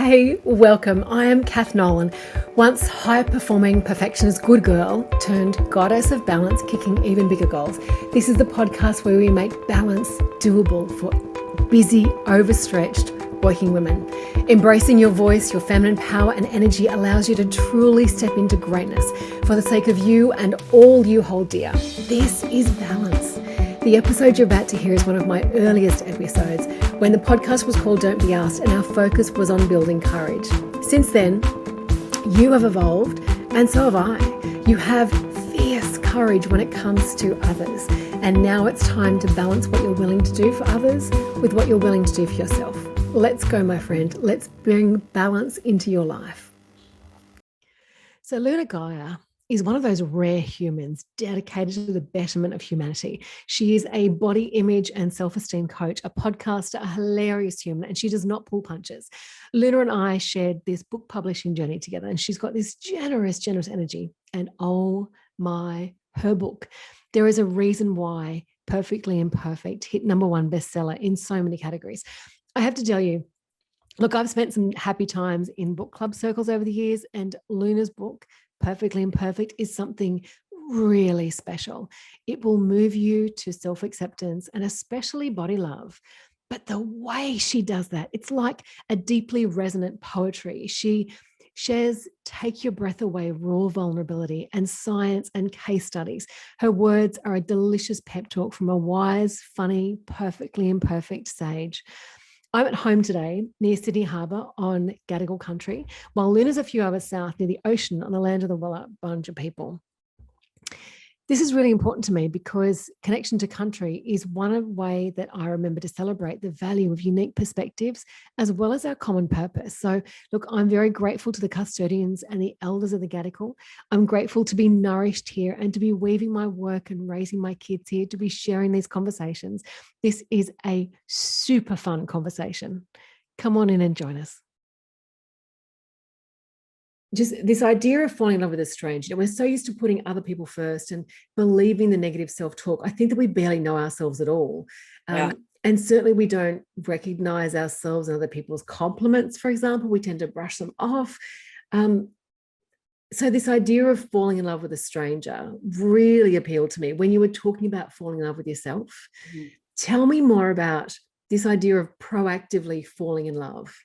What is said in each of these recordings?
Hey, welcome. I am Kath Nolan, once high-performing perfectionist good girl turned goddess of balance, kicking even bigger goals. This is the podcast where we make balance doable for busy, overstretched working women. Embracing your voice, your feminine power and energy allows you to truly step into greatness for the sake of you and all you hold dear. This is balance. The episode you're about to hear is one of my earliest episodes when the podcast was called Don't Be Asked and our focus was on building courage. Since then, you have evolved and so have I. You have fierce courage when it comes to others. And now it's time to balance what you're willing to do for others with what you're willing to do for yourself. Let's go, my friend. Let's bring balance into your life. So Luna Gaia is one of those rare humans dedicated to the betterment of humanity. She is a body image and self-esteem coach, a podcaster, a hilarious human, and she does not pull punches. Luna and I shared this book publishing journey together, and she's got this generous energy. And oh my, her book. There is a reason why Perfectly Imperfect hit #1 bestseller in so many categories. I have to tell you, look, I've spent some happy times in book club circles over the years, and Luna's book, Perfectly Imperfect, is something really special. It will move you to self-acceptance and especially body love. But the way she does that, it's like a deeply resonant poetry. She shares take your breath away, raw vulnerability and science and case studies. Her words are a delicious pep talk from a wise, funny, perfectly imperfect sage. I'm at home today near Sydney Harbour on Gadigal country, while Luna's a few hours south near the ocean on the land of the Wurundjeri people. This is really important to me because connection to country is one way that I remember to celebrate the value of unique perspectives as well as our common purpose. So look, I'm very grateful to the custodians and the elders of the Gadigal. I'm grateful to be nourished here and to be weaving my work and raising my kids here, to be sharing these conversations. This is a super fun conversation. Come on in and join us. Just this idea of falling in love with a stranger. We're so used to putting other people first and believing the negative self-talk. I think that we barely know ourselves at all. And certainly we don't recognize ourselves and other people's compliments, for example. We tend to brush them off. So this idea of falling in love with a stranger really appealed to me when you were talking about falling in love with yourself. Mm-hmm. Tell me more about this idea of proactively falling in love.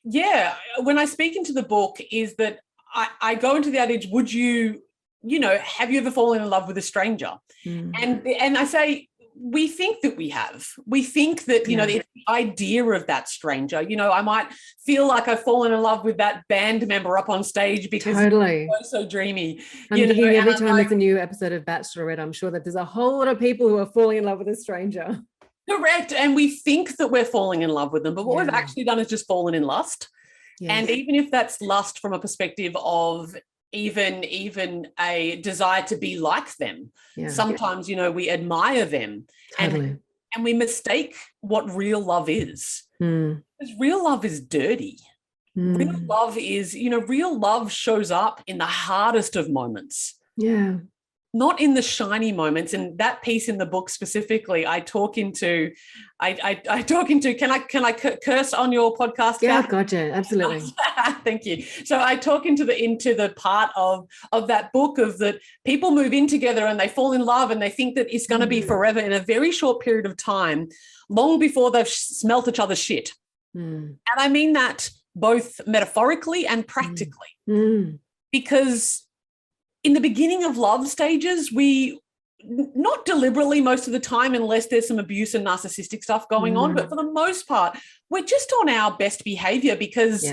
Yeah, when I speak into the book is that I go into the adage, would you have you ever fallen in love with a stranger? And I say, we think that we have. We think that, the idea of that stranger, I might feel like I've fallen in love with that band member up on stage because totally it's so dreamy. I'm thinking every time there's a new episode of Bachelorette, I'm sure that there's a whole lot of people who are falling in love with a stranger. Correct. And we think that we're falling in love with them, but what we've actually done is just fallen in lust. Yes. And even if that's lust from a perspective of even a desire to be like them, sometimes, we admire them. Totally. And we mistake what real love is. Because real love is dirty. Real love is, real love shows up in the hardest of moments. Yeah. Not in the shiny moments. And that piece in the book specifically, I talk into, can I curse on your podcast? Yeah, gotcha. Absolutely. Thank you. So I talk into the part of that book of that people move in together and they fall in love and they think that it's going to be forever in a very short period of time, long before they've smelt each other's shit. And I mean that both metaphorically and practically, because in the beginning of love stages, we not deliberately most of the time, unless there's some abuse and narcissistic stuff going on, but for the most part, we're just on our best behavior because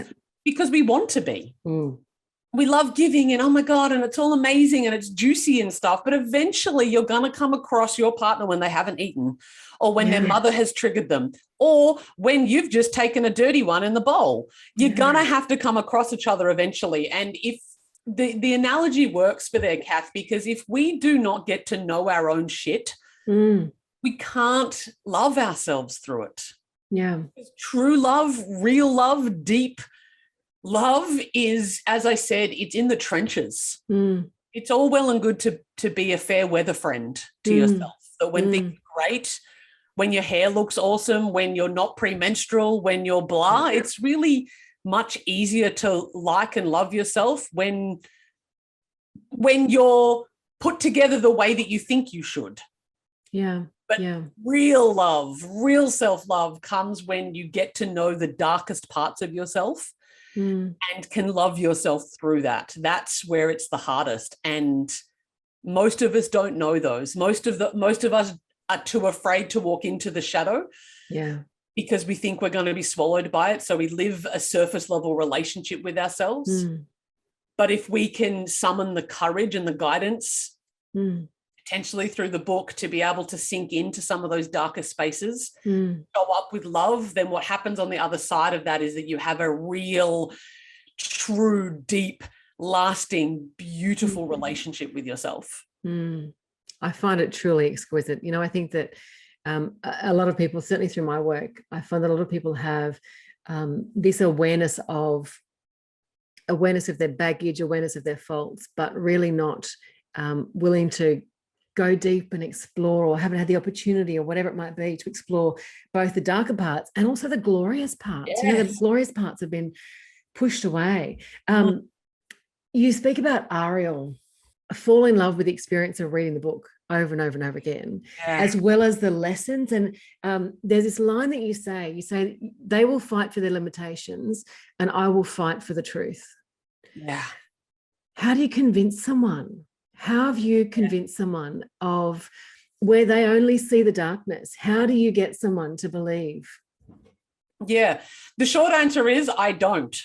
we want to be. We love giving and, oh my God, and it's all amazing and it's juicy and stuff. But eventually you're going to come across your partner when they haven't eaten, or when their mother has triggered them, or when you've just taken a dirty one in the bowl. You're going to have to come across each other eventually. And if the analogy works for there, Kath, because if we do not get to know our own shit, we can't love ourselves through it. Yeah. True love, real love, deep love is, as I said, it's in the trenches. It's all well and good to be a fair weather friend to yourself. So when things are great, when your hair looks awesome, when you're not premenstrual, when you're blah, it's really much easier to like and love yourself when you're put together the way that you think you should. Yeah. But real love, real self-love comes when you get to know the darkest parts of yourself and can love yourself through that. That's where it's the hardest. And most of us don't know those. Most of us are too afraid to walk into the shadow. Yeah. Because we think we're going to be swallowed by it. So we live a surface level relationship with ourselves. But if we can summon the courage and the guidance, potentially through the book, to be able to sink into some of those darker spaces, show up with love, then what happens on the other side of that is that you have a real, true, deep, lasting, beautiful relationship with yourself. I find it truly exquisite. You know, I think that a lot of people, certainly through my work, I find that a lot of people have this awareness of their baggage, awareness of their faults, but really not willing to go deep and explore, or haven't had the opportunity, or whatever it might be, to explore both the darker parts and also the glorious parts. Yes. You know, the glorious parts have been pushed away. You speak about Ariel fall in love with the experience of reading the book over and over and over again, as well as the lessons. And there's this line that you say, they will fight for their limitations and I will fight for the truth. Yeah. How do you convince someone? How have you convinced someone of where they only see the darkness? How do you get someone to believe? Yeah. The short answer is I don't.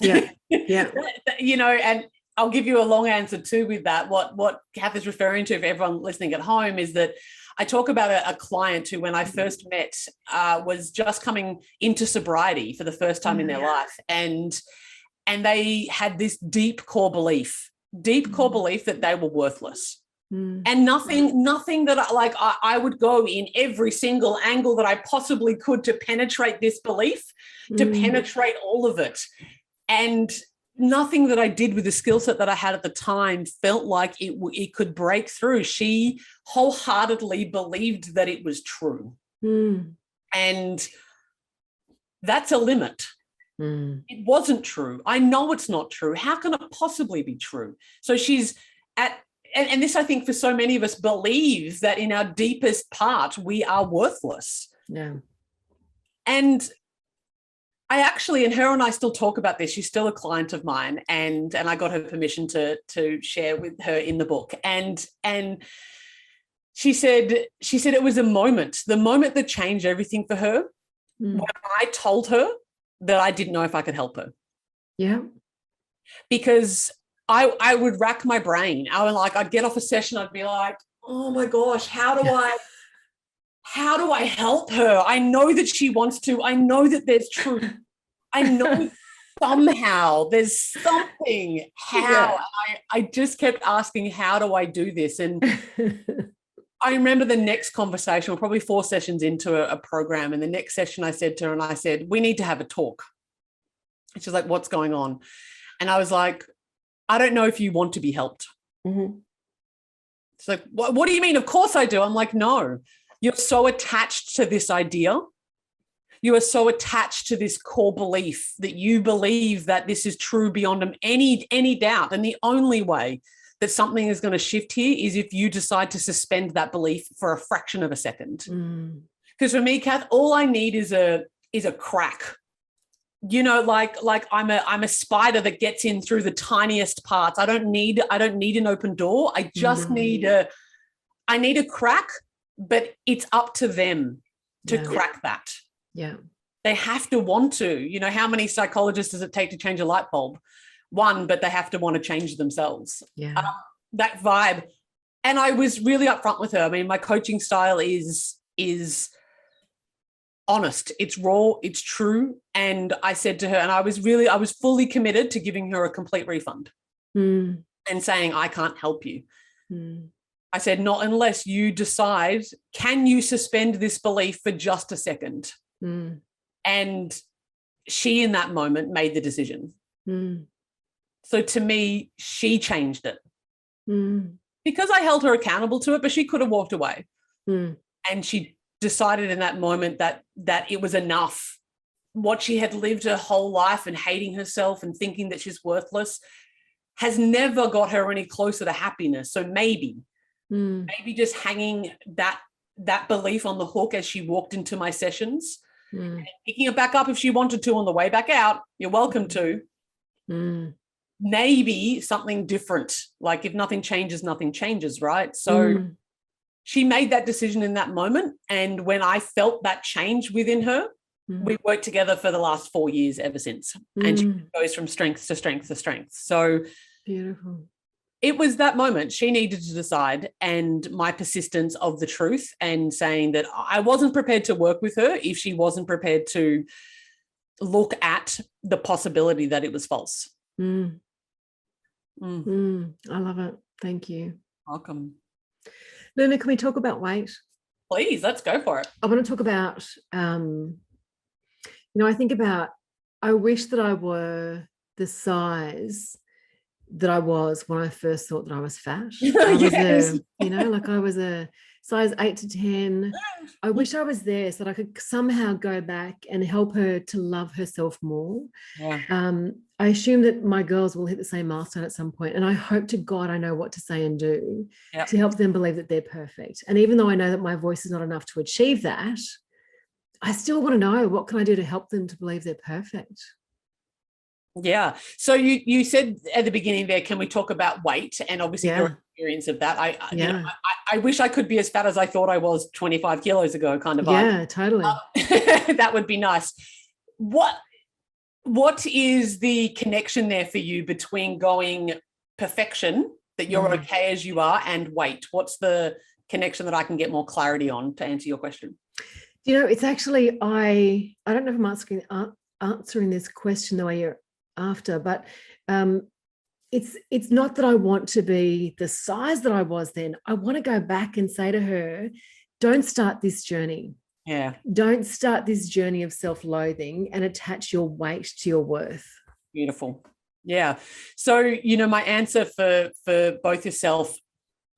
Yeah. Yeah. You know, and I'll give you a long answer too with that. What Kath is referring to, for everyone listening at home, is that I talk about a client who, when I first met, was just coming into sobriety for the first time in their life. And they had this deep core belief that they were worthless. And nothing that I would go in every single angle that I possibly could to penetrate this belief, to penetrate all of it. And nothing that I did with the skill set that I had at the time felt like it could break through. She wholeheartedly believed that it was true. And that's a limit. It wasn't true. I know it's not true. How can it possibly be true? So she's and this, I think, for so many of us, believes that in our deepest part, we are worthless. Yeah. And I actually, and her and I still talk about this. She's still a client of mine, and I got her permission to share with her in the book. And she said it was the moment that changed everything for her, when I told her that I didn't know if I could help her. Yeah. Because I would rack my brain. I'd get off a session, I'd be like, oh my gosh, how do I help her? I know that she wants to. I know that there's truth. I know somehow there's something. How? Yeah. I just kept asking, how do I do this? And I remember the next conversation, we're probably 4 sessions into a program, and the next session I said to her, and I said, we need to have a talk. And she's like, what's going on? And I was like, I don't know if you want to be helped. It's like, what do you mean? Of course I do. I'm like, no, you're so attached to this idea. You are so attached to this core belief that you believe that this is true beyond any doubt. And the only way that something is going to shift here is if you decide to suspend that belief for a fraction of a second. Because for me, Kath, all I need is a crack. You know, like I'm a spider that gets in through the tiniest parts. I don't need an open door. I just need a crack, but it's up to them to crack that. Yeah. They have to want to. You know, how many psychologists does it take to change a light bulb? One, but they have to want to change themselves. Yeah. That vibe. And I was really upfront with her. I mean, my coaching style is honest. It's raw. It's true. And I said to her, and I was fully committed to giving her a complete refund and saying, I can't help you. I said, not unless you decide, can you suspend this belief for just a second? And she, in that moment, made the decision. So to me, she changed it because I held her accountable to it, but she could have walked away. And she decided in that moment that it was enough what she had lived her whole life and hating herself and thinking that she's worthless has never got her any closer to happiness. So maybe just hanging that belief on the hook as she walked into my sessions, and picking it back up if she wanted to on the way back out, you're welcome to. Maybe something different. Like if nothing changes, right? So she made that decision in that moment. And when I felt that change within her, we worked together for the last 4 years ever since. And she goes from strength to strength to strength. So beautiful. It was that moment she needed to decide, and my persistence of the truth and saying that I wasn't prepared to work with her if she wasn't prepared to look at the possibility that it was false. I love it. Thank you. Welcome. Luna, can we talk about weight? Please, let's go for it. I want to talk about, I think about, I wish that I were the size that I was when I first thought that I was fat. I was a size 8 to 10. I wish I was there so that I could somehow go back and help her to love herself more. Yeah. I assume that my girls will hit the same milestone at some point, and I hope to God I know what to say and do to help them believe that they're perfect. And even though I know that my voice is not enough to achieve that, I still want to know, what can I do to help them to believe they're perfect? Yeah. So you said at the beginning there, can we talk about weight and obviously your experience of that? I wish I could be as fat as I thought I was 25 kilos ago, kind of. Yeah, totally. That would be nice. What is the connection there for you between going perfection, that you're okay as you are, and weight? What's the connection that I can get more clarity on to answer your question? It's actually, I don't know if I'm answering this question the way you're after, but it's not that I want to be the size that I was then. I want to go back and say to her, don't start this journey. Yeah. Don't start this journey of self-loathing and attach your weight to your worth. Beautiful. Yeah. So, my answer for both yourself,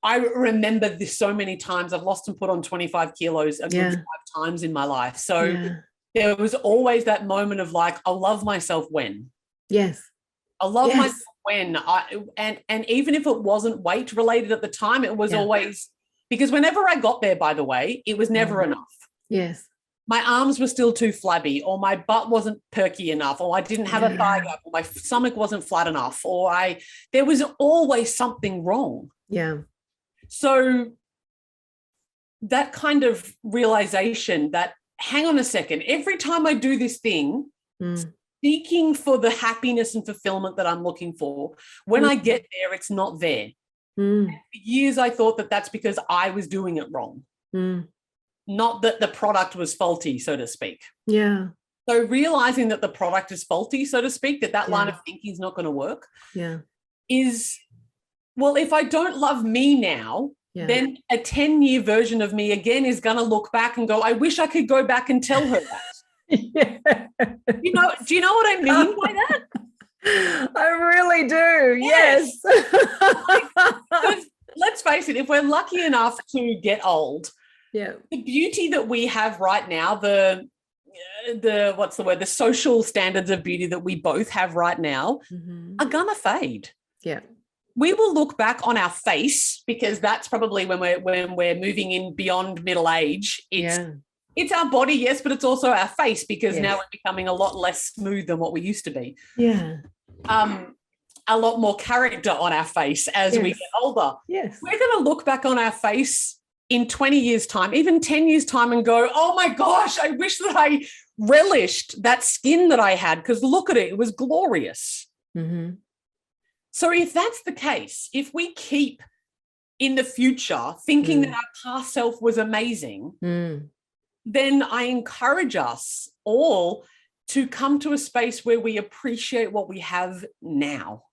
I remember this so many times. I've lost and put on 25 kilos a good 5 times in my life. So there was always that moment of like, I'll love myself when. Yes. I love myself when and even if it wasn't weight related at the time, it was always, because whenever I got there, by the way, it was never enough. Yes. My arms were still too flabby, or my butt wasn't perky enough, or I didn't have a thigh gap, or my stomach wasn't flat enough, or there was always something wrong. Yeah. So that kind of realization that, hang on a second, every time I do this thing, seeking for the happiness and fulfillment that I'm looking for, when I get there, it's not there. For years, I thought that that's because I was doing it wrong. Not that the product was faulty, so to speak. Yeah. So realizing that the product is faulty, so to speak, that line of thinking is not going to work. Yeah. Is, well, if I don't love me now, then a 10-year version of me again is going to look back and go, I wish I could go back and tell her that. Do you know what I mean by that? I really do. Yes. Let's face it, if we're lucky enough to get old, the beauty that we have right now, the social standards of beauty that we both have right now are gonna fade. Yeah. We will look back on our face, because that's probably when we're moving in beyond middle age. It's our body, yes, but it's also our face, because now we're becoming a lot less smooth than what we used to be. Yeah. A lot more character on our face as we get older. Yes. We're going to look back on our face in 20 years' time, even 10 years' time, and go, oh my gosh, I wish that I relished that skin that I had, because look at it, it was glorious. So if that's the case, if we keep in the future thinking that our past self was amazing, then I encourage us all to come to a space where we appreciate what we have now.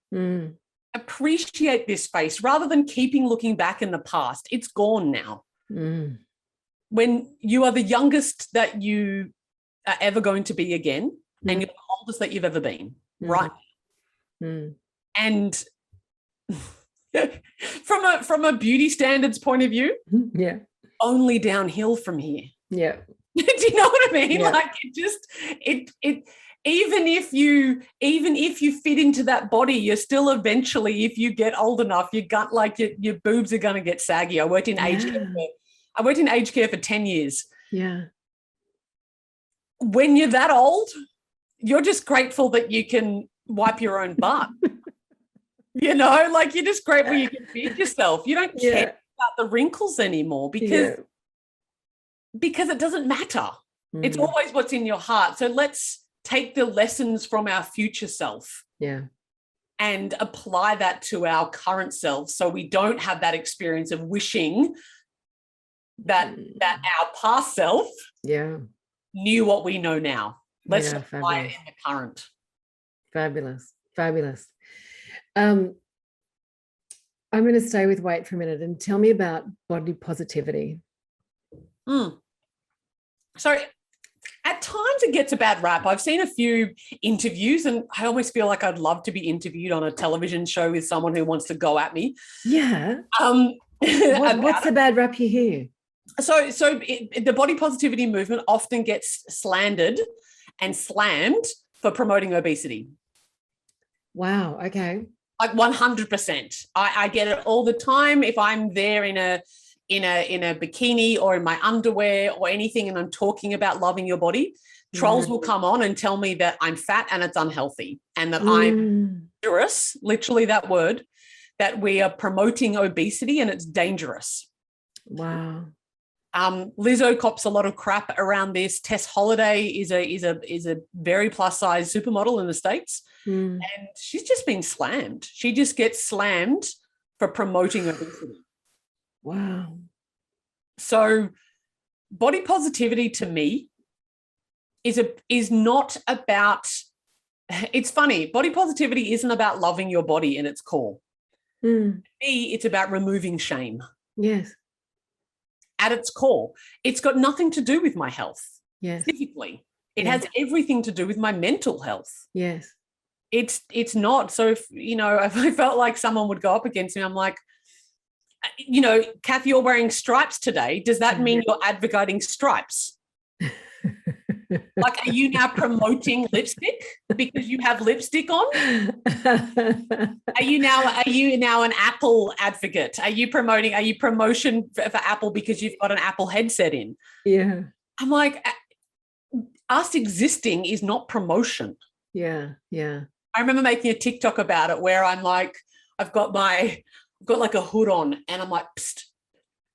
Appreciate this space rather than keeping looking back in the past. It's gone now. When you are the youngest that you are ever going to be again, and you're the oldest that you've ever been, right? And from a beauty standards point of view, only downhill from here. Yeah. Do you know what I mean? Yeah. Like it even if you fit into that body, you're still eventually, if you get old enough, your boobs are going to get saggy. I worked in aged care for 10 years. Yeah. When you're that old, you're just grateful that you can wipe your own butt. Like you're just grateful you can feed yourself. You don't care about the wrinkles anymore because it doesn't matter. It's always what's in your heart. So let's take the lessons from our future self and apply that to our current self, so we don't have that experience of wishing that our past self knew what we know now. Let's apply it in the current. Fabulous. I'm going to stay with weight for a minute and tell me about body positivity. So at times it gets a bad rap. I've seen a few interviews and I almost feel like I'd love to be interviewed on a television show with someone who wants to go at me. Yeah. What's the bad rap you hear? So the body positivity movement often gets slandered and slammed for promoting obesity. Wow. Okay. Like 100%. I get it all the time. If I'm there in a bikini or in my underwear or anything and I'm talking about loving your body, trolls will come on and tell me that I'm fat and it's unhealthy and that I'm dangerous, literally that word, that we are promoting obesity and it's dangerous. Wow. Lizzo cops a lot of crap around this. Tess Holliday is a very plus size supermodel in the States, and she's just been slammed. She just gets slammed for promoting obesity. Wow. So body positivity to me is not about, it's funny, body positivity isn't about loving your body in its core. To me, it's about removing shame. Yes. At its core, it's got nothing to do with my health. Yes. Physically. It has everything to do with my mental health. Yes. It's not. So if I felt like someone would go up against me, I'm like, Kath, you're wearing stripes today. Does that mean you're advocating stripes? Like, are you now promoting lipstick because you have lipstick on? Are you now an Apple advocate? Are you promotion for Apple because you've got an Apple headset in? Yeah. I'm like, us existing is not promotion. Yeah. Yeah. I remember making a TikTok about it where I'm like, I've got like a hood on and I'm like, psst,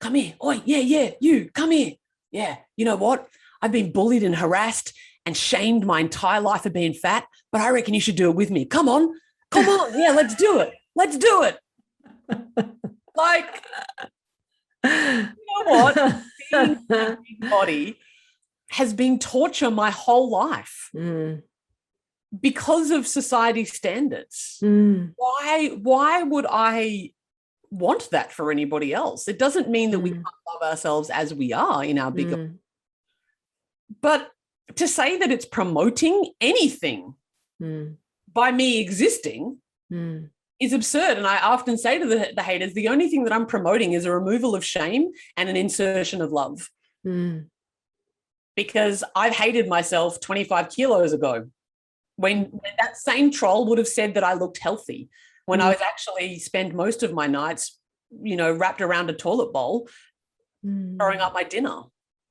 come here. Oh, yeah, you come here. Yeah. You know what? I've been bullied and harassed and shamed my entire life for being fat, but I reckon you should do it with me. Come on. Yeah, let's do it. Like, you know what? Being a big body has been torture my whole life because of society standards. Why would I want that for anybody else? It doesn't mean that we can't love ourselves as we are in our bigger. But to say that it's promoting anything by me existing is absurd. And I often say to the haters, the only thing that I'm promoting is a removal of shame and an insertion of love. Because I've hated myself 25 kilos ago when that same troll would have said that I looked healthy when I was actually spend most of my nights, wrapped around a toilet bowl, throwing up my dinner.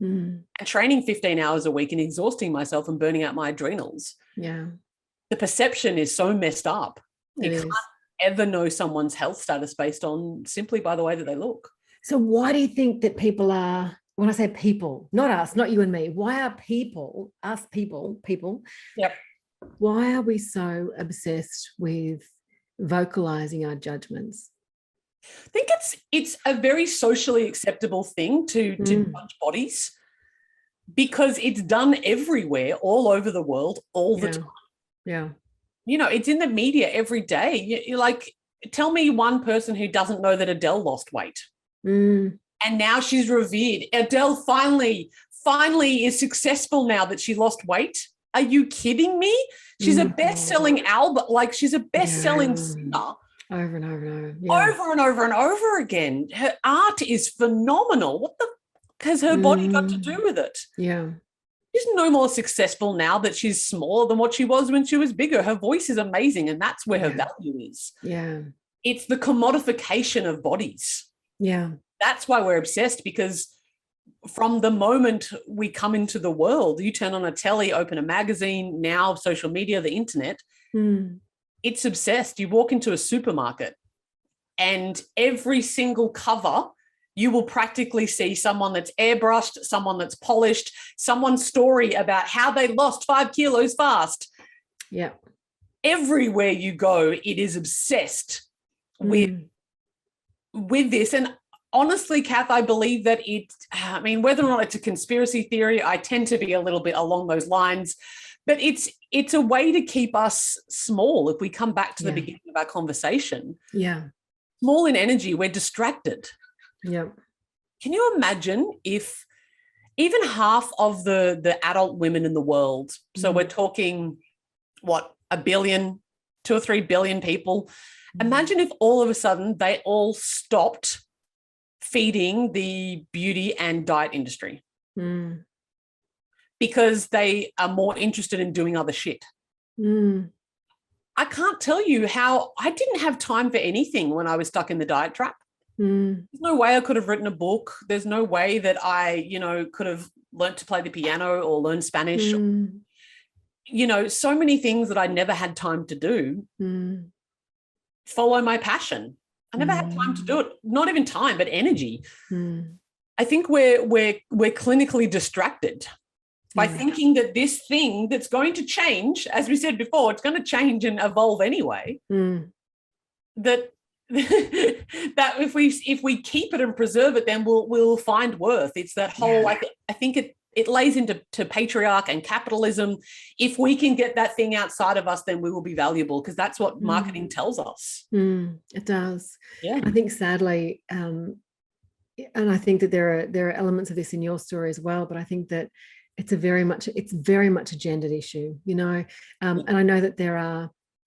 And training 15 hours a week and exhausting myself and burning out my adrenals. Yeah. The perception is so messed up. You can't ever know someone's health status based on simply by the way that they look. So why do you think that people are, when I say people, not us, not you and me, why are people, Yep. Why are we so obsessed with vocalizing our judgments? I think it's a very socially acceptable thing to judge bodies because it's done everywhere, all over the world, all the time. Yeah. It's in the media every day. You're like, tell me one person who doesn't know that Adele lost weight. And now she's revered. Adele finally is successful now that she lost weight. Are you kidding me? She's a best-selling album. Like, she's a best-selling singer. Over and over and over. Over and over and over again. Her art is phenomenal. has her body got to do with it? Yeah. She's no more successful now that she's smaller than what she was when she was bigger. Her voice is amazing, and that's where her value is. Yeah. It's the commodification of bodies. Yeah. That's why we're obsessed, because from the moment we come into the world, you turn on a telly, open a magazine, now social media, the internet, it's obsessed. You walk into a supermarket and every single cover, you will practically see someone that's airbrushed, someone that's polished, someone's story about how they lost 5 kilos fast. Yeah. Everywhere you go, it is obsessed with this. And honestly, Kath, I believe that whether or not it's a conspiracy theory, I tend to be a little bit along those lines, but it's a way to keep us small. If we come back to the beginning of our conversation, small in energy, we're distracted. Yeah. Can you imagine if even half of the adult women in the world, so we're talking, what, 1 billion, 2 or 3 billion people, imagine if all of a sudden they all stopped feeding the beauty and diet industry because they are more interested in doing other shit. I can't tell you how I didn't have time for anything when I was stuck in the diet trap. There's no way I could have written a book. There's no way that I, could have learnt to play the piano or learn Spanish. So many things that I never had time to do. Follow my passion. I never had time to do it. Not even time, but energy. I think we're clinically distracted by thinking that this thing that's going to change, as we said before, it's going to change and evolve anyway. That that if we keep it and preserve it, then we'll find worth. It's that whole. I think it lays into patriarch and capitalism. If we can get that thing outside of us, then we will be valuable, because that's what marketing tells us. It does. Yeah. I think sadly, and I think that there are elements of this in your story as well, but I think that it's very much a gendered issue, and I know that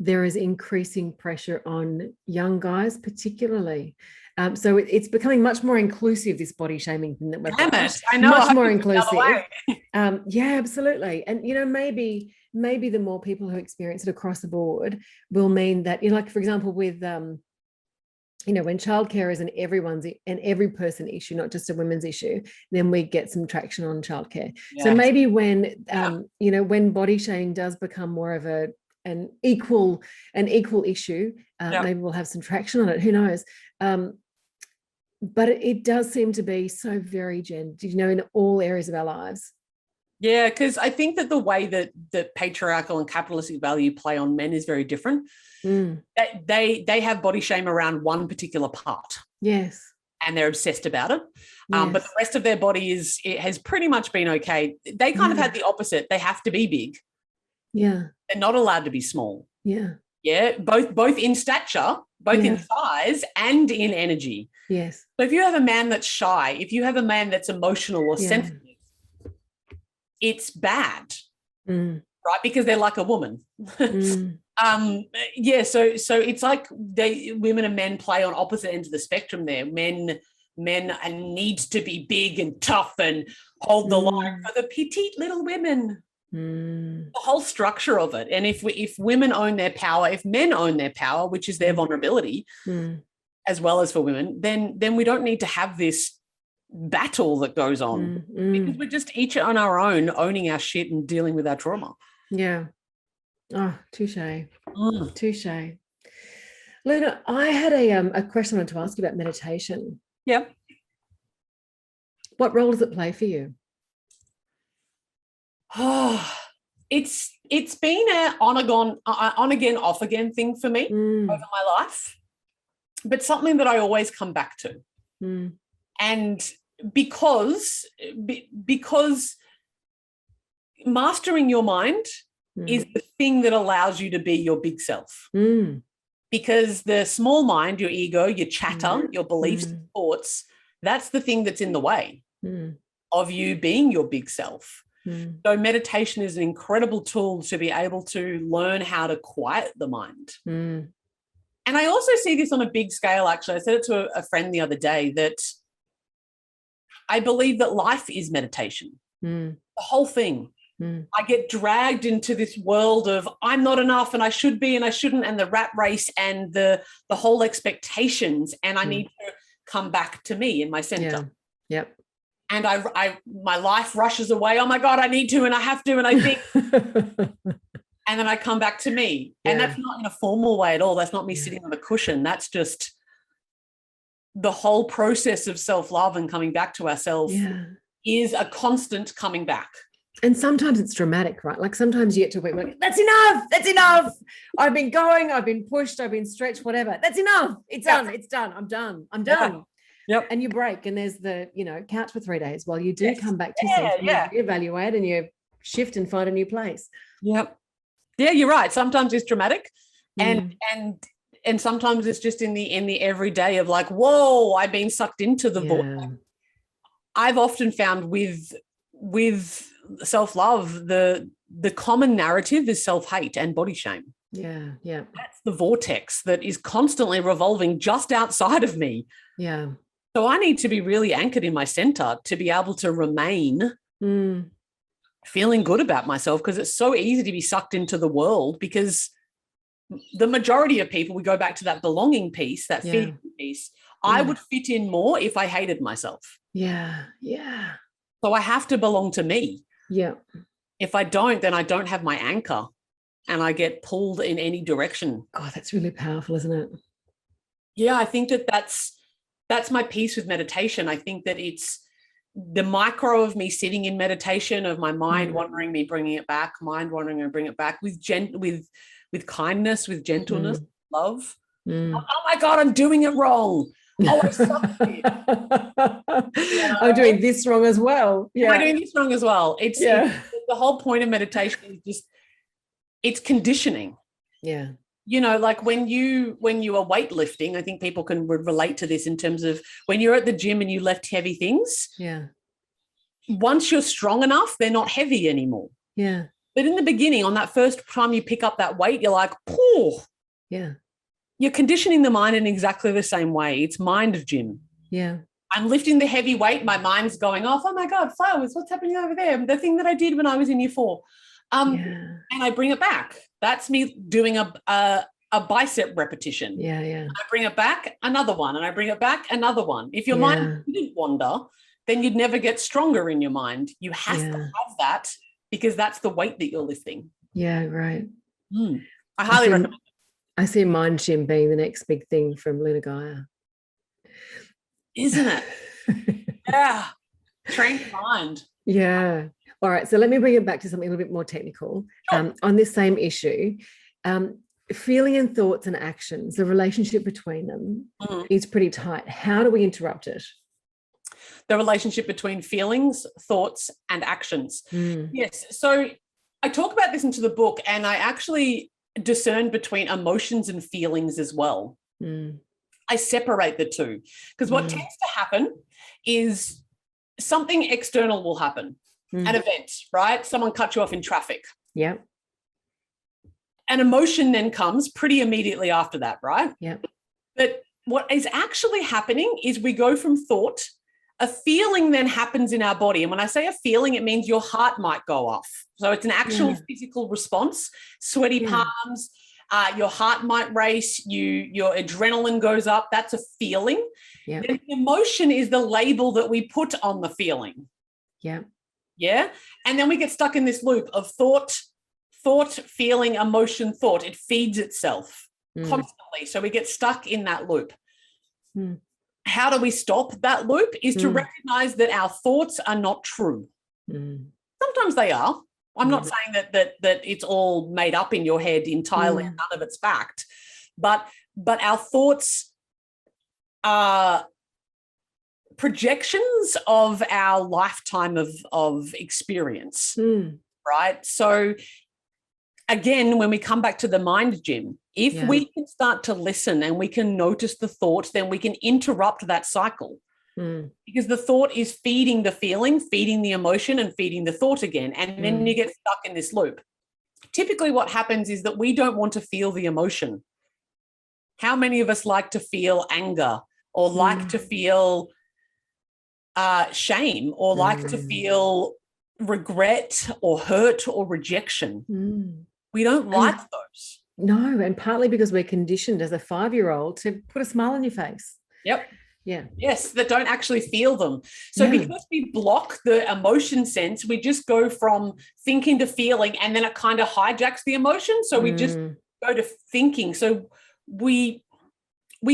there is increasing pressure on young guys particularly. So it's becoming much more inclusive, this body shaming thing that we're I know, much more inclusive. Yeah, absolutely. And maybe the more people who experience it across the board will mean that, like, for example, with when childcare is every person issue, not just a women's issue, then we get some traction on childcare. So maybe when when body shaming does become more of an equal issue, maybe we'll have some traction on it. Who knows? But it does seem to be so very gendered, in all areas of our lives. Yeah, because I think that the way that patriarchal and capitalistic value play on men is very different. They have body shame around one particular part. Yes. And they're obsessed about it. But the rest of their body has pretty much been okay. They kind of had the opposite. They have to be big. Yeah. They're not allowed to be small. Yeah. Yeah. Both in stature, both in size and in energy. Yes. So if you have a man that's shy, if you have a man that's emotional or sensitive, it's bad. Right? Because they're like a woman. So it's like women and men play on opposite ends of the spectrum there. Men need to be big and tough and hold the line for the petite little women. The whole structure of it. And if women own their power, if men own their power, which is their vulnerability, as well as for women, then we don't need to have this battle that goes on, because we're just each on our own, owning our shit and dealing with our trauma. Yeah. Oh, touche. Touche. Luna, I had a question I wanted to ask you about meditation. Yeah. What role does it play for you? Oh, it's been an on again, off again thing for me over my life, but something that I always come back to. And because mastering your mind is the thing that allows you to be your big self. Because the small mind, your ego, your chatter, your beliefs, and thoughts, that's the thing that's in the way of you being your big self. So meditation is an incredible tool to be able to learn how to quiet the mind. And I also see this on a big scale, actually. I said it to a friend the other day that I believe that life is meditation. The whole thing. I get dragged into this world of I'm not enough and I should be and I shouldn't, and the rat race and the whole expectations, and I need to come back to me in my center. Yeah. Yep. And my life rushes away. Oh my God, I need to and I have to and I think. And then I come back to me. And that's not in a formal way at all. That's not me sitting on a cushion. That's just the whole process of self-love and coming back to ourselves is a constant coming back. And sometimes it's dramatic, right? Like sometimes you get to a point where that's enough. I've been going, I've been pushed, I've been stretched, whatever. That's enough. It's done. I'm done. Yep. And you break, and there's the, couch for 3 days while you do come back to yourself and you reevaluate and you shift and find a new place. Yep. Yeah, you're right. Sometimes it's dramatic and sometimes it's just in the everyday of like, whoa, I've been sucked into the void. I've often found with self-love, the common narrative is self-hate and body shame. Yeah. That's the vortex that is constantly revolving just outside of me. Yeah. So I need to be really anchored in my center to be able to remain feeling good about myself, because it's so easy to be sucked into the world, because the majority of people, we go back to that belonging piece, that fitting piece. I would fit in more if I hated myself. Yeah. So I have to belong to me. Yeah. If I don't, then I don't have my anchor and I get pulled in any direction. God, that's really powerful, isn't it? Yeah, I think that's my piece with meditation. I think that it's the micro of me sitting in meditation, of my mind wandering, me bringing it back, mind wandering and bring it back with kindness, with gentleness, love. Oh my God, I'm doing it wrong. Oh, I suck. I'm doing this wrong as well. Yeah, I'm doing this wrong as well. It's the whole point of meditation is just, it's conditioning. Yeah. Like when you are weightlifting, I think people can relate to this in terms of when you're at the gym and you lift heavy things. Yeah. Once you're strong enough, they're not heavy anymore. Yeah. But in the beginning, on that first time you pick up that weight, you're like, oh. Yeah. You're conditioning the mind in exactly the same way. It's mind gym. Yeah. I'm lifting the heavy weight. My mind's going off. Oh my God, flowers, what's happening over there? The thing that I did when I was in year 4. And I bring it back. That's me doing a bicep repetition. Yeah. I bring it back, another one, and I bring it back, another one. If your mind didn't wander, then you'd never get stronger in your mind. You have to have that, because that's the weight that you're lifting. Yeah, right. I highly recommend it. I see mind gym being the next big thing from Luna Gaia. Isn't it? Yeah. Train your mind. Yeah. All right. So let me bring it back to something a little bit more technical. Sure. On this same issue, feeling and thoughts and actions, the relationship between them is pretty tight. How do we interrupt it? The relationship between feelings, thoughts, and actions. Yes. So I talk about this into the book, and I actually discern between emotions and feelings as well. I separate the two, because what tends to happen is something external will happen, an event, right? Someone cut you off in traffic. Yeah. An emotion then comes pretty immediately after that, right? Yeah. But what is actually happening is we go from thought, a feeling then happens in our body. And when I say a feeling, it means your heart might go off. So it's an actual physical response, sweaty palms, your heart might race, your adrenaline goes up. That's a feeling. Yeah. Then the emotion is the label that we put on the feeling. Yeah. Yeah. And then we get stuck in this loop of thought, feeling, emotion, thought. It feeds itself constantly. So we get stuck in that loop. How do we stop that loop? Is to recognize that our thoughts are not true. Sometimes they are. I'm not saying that it's all made up in your head entirely and none of it's fact. But our thoughts are projections of our lifetime of experience. Right? So again, when we come back to the mind gym, if we can start to listen and we can notice the thought, then we can interrupt that cycle. Because the thought is feeding the feeling, feeding the emotion, and feeding the thought again. And then you get stuck in this loop. Typically what happens is that we don't want to feel the emotion. How many of us like to feel anger or like to feel shame or like to feel regret or hurt or rejection. We don't like those. No, and partly because we're conditioned as a 5-year-old to put a smile on your face. Yep. Yeah. Yes, that don't actually feel them. So because we block the emotion sense, we just go from thinking to feeling, and then it kind of hijacks the emotion. So we just go to thinking. So we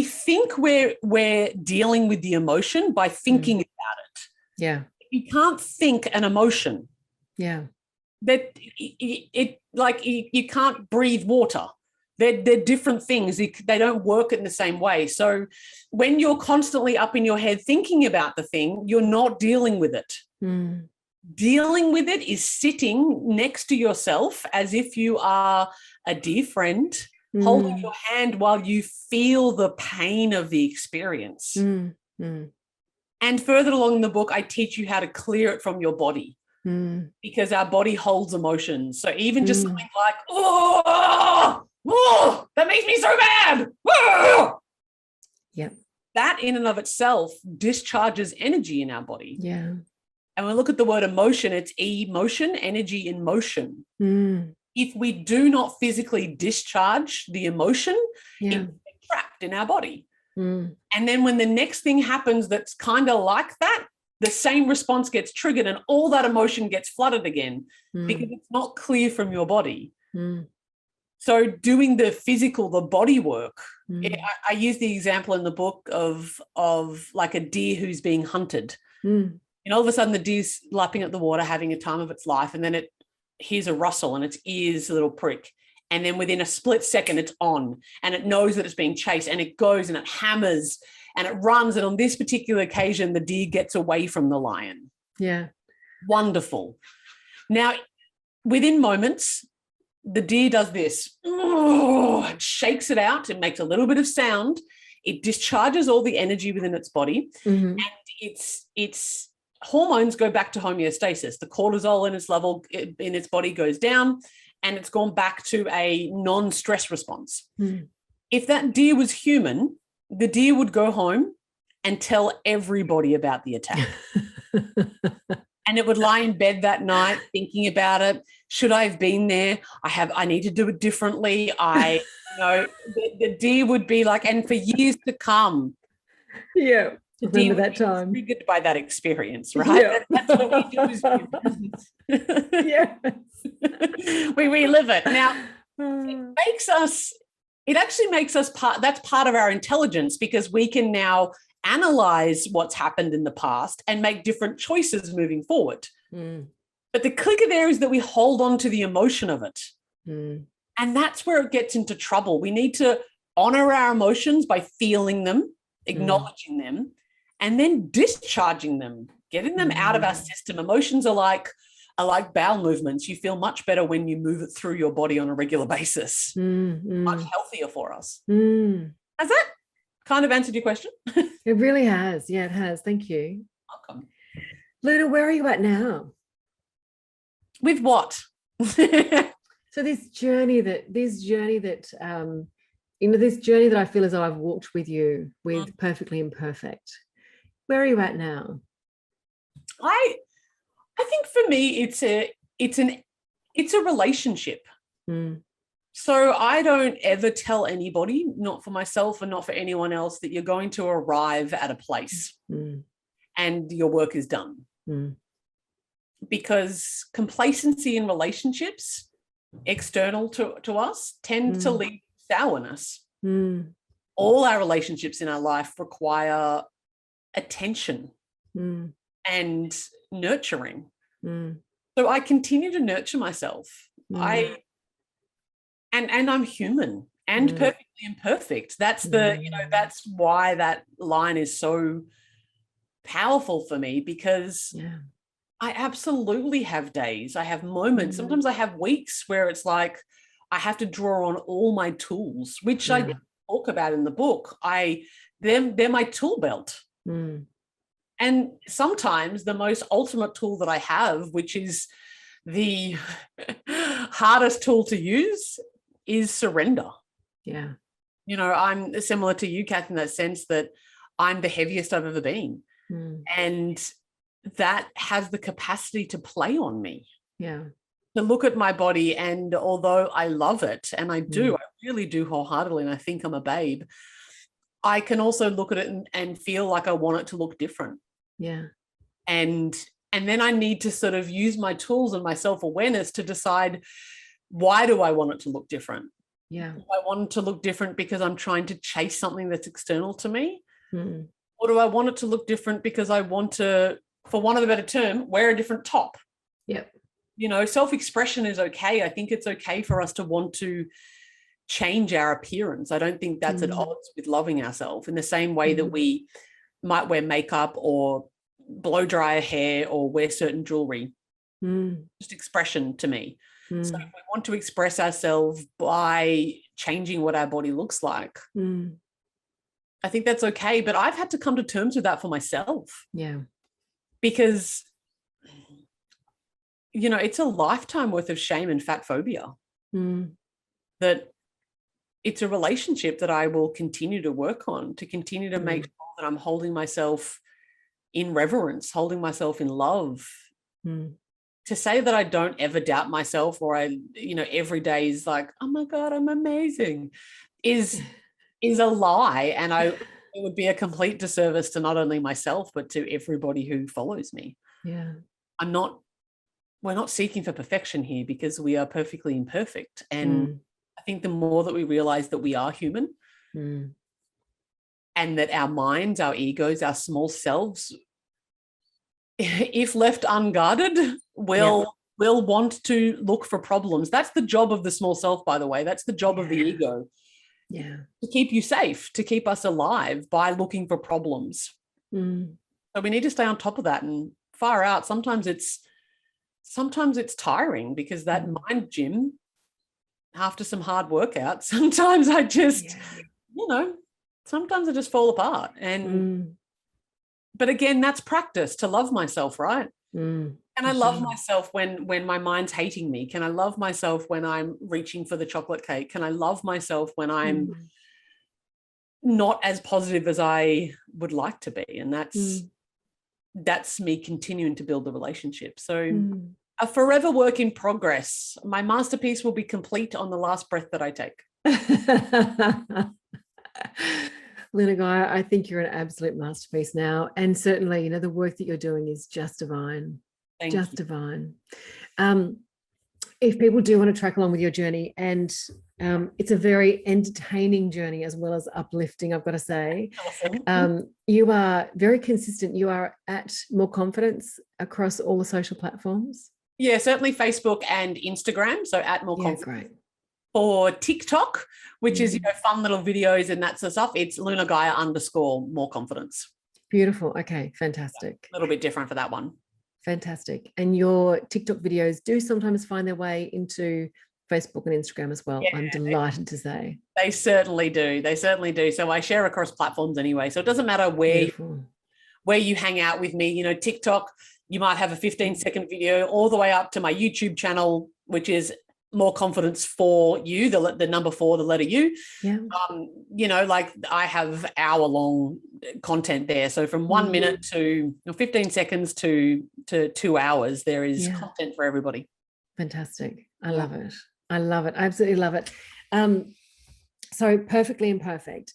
think we're dealing with the emotion by thinking about it. Yeah. You can't think an emotion. Yeah. That it like you can't breathe water. They're different things. They don't work in the same way. So when you're constantly up in your head thinking about the thing, you're not dealing with it. Dealing with it is sitting next to yourself as if you are a dear friend, holding your hand while you feel the pain of the experience. And further along in the book, I teach you how to clear it from your body. Because our body holds emotions. So even just something like, oh, that makes me so mad. Oh! Yeah. That in and of itself discharges energy in our body. Yeah. And when we look at the word emotion, it's emotion, energy in motion. If we do not physically discharge the emotion, it gets trapped in our body. And then when the next thing happens that's kind of like that, the same response gets triggered and all that emotion gets flooded again because it's not clear from your body. So doing the physical, the body work, I use the example in the book of like a deer who's being hunted. And all of a sudden the deer's lapping at the water, having a time of its life. And then it hears a rustle and its ears a little prick. And then within a split second, it's on and it knows that it's being chased and it goes and it hammers and it runs. And on this particular occasion, the deer gets away from the lion. Yeah. Wonderful. Now, within moments, the deer does this. It shakes it out. It makes a little bit of sound. It discharges all the energy within its body. And its hormones go back to homeostasis. The cortisol in its level in its body goes down and it's gone back to a non-stress response. If that deer was human, the deer would go home and tell everybody about the attack. And it would lie in bed that night thinking about it. Should I have been there? I need to do it differently. The deer would be like, and for years to come. Yeah. The deer Remember that time. Triggered by that experience, right? Yeah. That's what we do as humans. Yes. We relive it. Now, it actually makes us that's part of our intelligence because we can now analyze what's happened in the past and make different choices moving forward. But the kicker there is that we hold on to the emotion of it. And that's where it gets into trouble. We need to honor our emotions by feeling them, acknowledging them, and then discharging them, getting them out of our system. Emotions are like bowel movements. You feel much better when you move it through your body on a regular basis. Much healthier for us. Has that kind of answered your question? It really has. Yeah, it has. Thank you. Welcome. Luna, where are you at now? With what? So this journey that this journey that I feel as though I've walked with you with Perfectly Imperfect. Where are you at now? I think for me it's a relationship. So I don't ever tell anybody, not for myself and not for anyone else, that you're going to arrive at a place and your work is done. Because complacency in relationships, external to us, tend to lead to sourness. All our relationships in our life require attention and nurturing. So I continue to nurture myself. And I'm human and perfectly imperfect. That's that's why that line is so powerful for me, because I absolutely have days. I have moments. Sometimes I have weeks where it's like I have to draw on all my tools, which I talk about in the book. They're my tool belt. And sometimes the most ultimate tool that I have, which is the hardest tool to use, is surrender. I'm similar to you, Kath, in that sense that I'm the heaviest I've ever been. And that has the capacity to play on me. Yeah. To look at my body, and although I love it, and I do, I really do wholeheartedly, and I think I'm a babe, I can also look at it and feel like I want it to look different. Yeah. And then I need to sort of use my tools and my self-awareness to decide, why do I want it to look different? Yeah. Do I want it to look different because I'm trying to chase something that's external to me? Or do I want it to look different because I want to, for want of a better term, wear a different top? Yep. You know, self-expression is okay. I think it's okay for us to want to change our appearance. I don't think that's at odds with loving ourselves, in the same way that we might wear makeup or blow dry our hair or wear certain jewelry. Just expression to me. So if we want to express ourselves by changing what our body looks like, I think that's okay. But I've had to come to terms with that for myself. Yeah. Because, you know, it's a lifetime worth of shame and fat phobia. That it's a relationship that I will continue to work on, to continue to make sure that I'm holding myself in reverence, holding myself in love. To say that I don't ever doubt myself, or I, you know, every day is like, oh my God, I'm amazing, is a lie. And it would be a complete disservice to not only myself, but to everybody who follows me. Yeah. We're not seeking for perfection here, because we are perfectly imperfect. And I think the more that we realize that we are human, and that our minds, our egos, our small selves, if left unguarded, will want to look for problems. That's the job of the small self, by the way. That's the job of the ego. Yeah. To keep you safe, to keep us alive by looking for problems. So we need to stay on top of that, and far out. Sometimes it's tiring, because that mind gym, after some hard workouts, sometimes I just, you know, sometimes I just fall apart. And but again, that's practice to love myself, right? Can I love myself when my mind's hating me? Can I love myself when I'm reaching for the chocolate cake? Can I love myself when I'm not as positive as I would like to be? And that's me continuing to build the relationship. So a forever work in progress. My masterpiece will be complete on the last breath that I take. Luna Gaia, I think you're an absolute masterpiece now. And certainly, you know, the work that you're doing is just divine. Thank you. Divine. If people do want to track along with your journey, and it's a very entertaining journey as well as uplifting, I've got to say. Awesome. You are very consistent. You are at More Confidence across all the social platforms. Yeah, certainly Facebook and Instagram. So at More Confidence. Great. For TikTok, which is, you know, fun little videos and that sort of stuff, it's Luna Gaia _ More Confidence. Beautiful. Okay, fantastic. A little bit different for that one. Fantastic. And your TikTok videos do sometimes find their way into Facebook and Instagram as well. Yeah, I'm delighted to say. They certainly do. They certainly do. So I share across platforms anyway. So it doesn't matter where you hang out with me. You know, TikTok, you might have a 15-second video, all the way up to my YouTube channel, which is More Confidence for You, the number 4, the letter U. Yeah. You know, like I have hour-long content there. So from 1 minute to 15 seconds to 2 hours, there is content for everybody. Fantastic. I love it. I love it. I absolutely love it. So Perfectly Imperfect.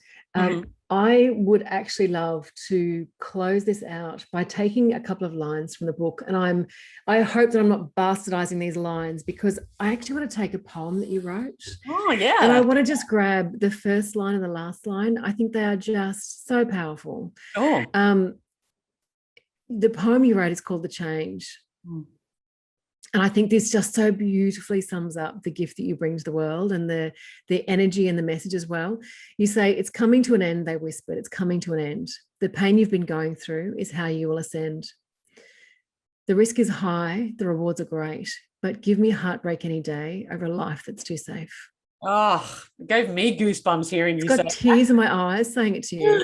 I would actually love to close this out by taking a couple of lines from the book. And I hope that I'm not bastardizing these lines, because I actually want to take a poem that you wrote. Oh, yeah. And I want to just grab the first line and the last line. I think they are just so powerful. Oh. The poem you wrote is called The Change. And I think this just so beautifully sums up the gift that you bring to the world, and the energy and the message as well. You say, it's coming to an end, they whispered, it's coming to an end. The pain you've been going through is how you will ascend. The risk is high, the rewards are great, but give me heartbreak any day over a life that's too safe. Oh, it gave me goosebumps hearing you say. It's got tears in my eyes saying it to you.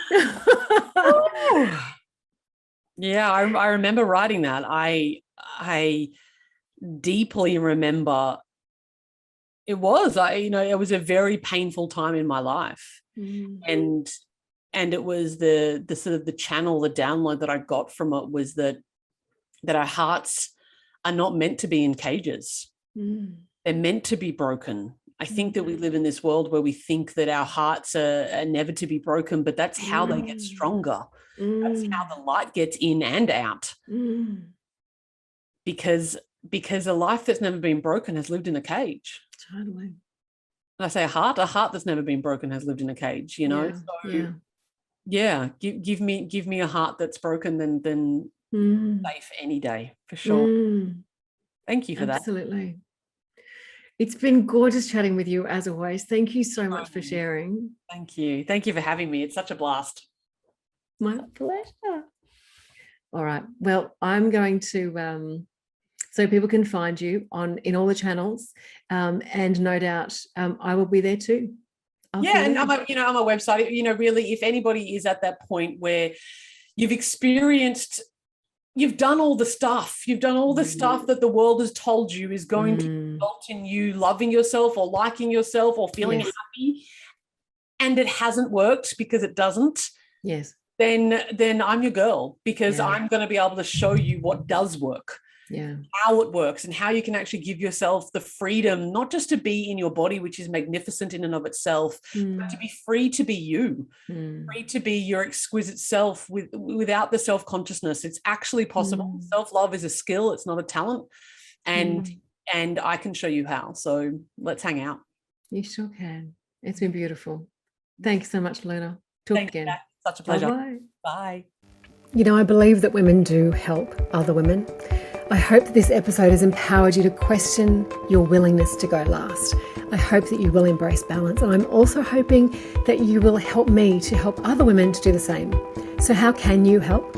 Yeah, I remember writing that. I deeply remember it was a very painful time in my life. And And it was the sort of the channel, the download that I got from it was that our hearts are not meant to be in cages. They're meant to be broken. I think that we live in this world where we think that our hearts are never to be broken, but that's how they get stronger. That's how the light gets in and out. Because a life that's never been broken has lived in a cage. Totally. And I say a heart that's never been broken has lived in a cage, you know? Give me a heart that's broken, then safe any day, for sure. Thank you for that. Absolutely. It's been gorgeous chatting with you as always. Thank you so much for sharing. Thank you. Thank you for having me. It's such a blast. My pleasure. All right. Well, I'm going to so people can find you in all the channels, and no doubt I will be there too. And on my website, really, if anybody is at that point where you've done all the stuff, that the world has told you is going to result in you loving yourself or liking yourself or feeling happy, and it hasn't worked because it doesn't. Yes. Then I'm your girl, because I'm going to be able to show you what does work. How it works and how you can actually give yourself the freedom, not just to be in your body, which is magnificent in and of itself, but to be free to be you, free to be your exquisite self without the self-consciousness. It's actually possible. Self-love is a skill. It's not a talent. And I can show you how. So let's hang out. You sure can. It's been beautiful. Thanks so much, Luna. Talk again. Kat. Such a pleasure. Bye-bye. Bye. I believe that women do help other women. I hope that this episode has empowered you to question your willingness to go last. I hope that you will embrace balance, and I'm also hoping that you will help me to help other women to do the same. So how can you help?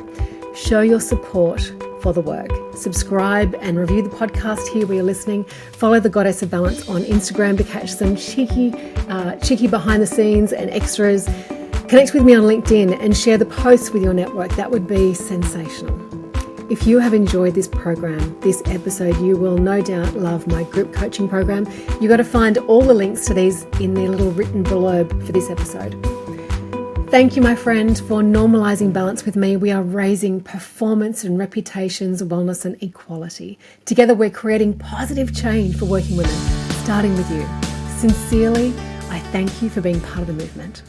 Show your support for the work. Subscribe and review the podcast here where you're listening. Follow the Goddess of Balance on Instagram to catch some cheeky behind the scenes and extras. Connect with me on LinkedIn and share the posts with your network. That would be sensational. If you have enjoyed this program, this episode, you will no doubt love my group coaching program. You got to find all the links to these in the little written blurb for this episode. Thank you, my friend, for normalizing balance with me. We are raising performance and reputations, wellness and equality. Together, we're creating positive change for working women, starting with you. Sincerely, I thank you for being part of the movement.